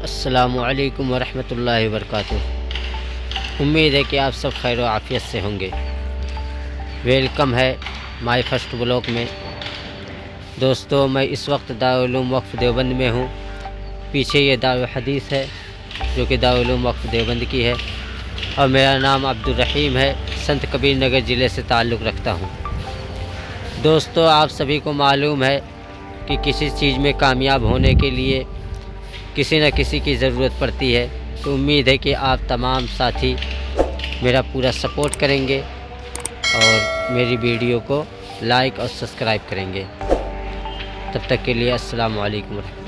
السلام علیکم ورحمۃ اللہ وبرکاتہ۔ امید ہے کہ آپ سب خیر و عافیت سے ہوں گے۔ ویلکم ہے مائی فرسٹ بلاگ میں۔ دوستو، میں اس وقت دارالعلوم وقف دیوبند میں ہوں۔ پیچھے یہ دارالحدیث ہے جو کہ دارالعلوم وقف دیوبند کی ہے، اور میرا نام عبدالرحیم ہے، سنت کبیر نگر ضلع سے تعلق رکھتا ہوں۔ دوستو، آپ سبھی کو معلوم ہے کہ کسی چیز میں کامیاب ہونے کے لیے کسی نہ کسی کی ضرورت پڑتی ہے، تو امید ہے کہ آپ تمام ساتھی میرا پورا سپورٹ کریں گے اور میری ویڈیو کو لائک اور سبسکرائب کریں گے۔ تب تک کے لیے السلام علیکم ورحمۃ اللہ۔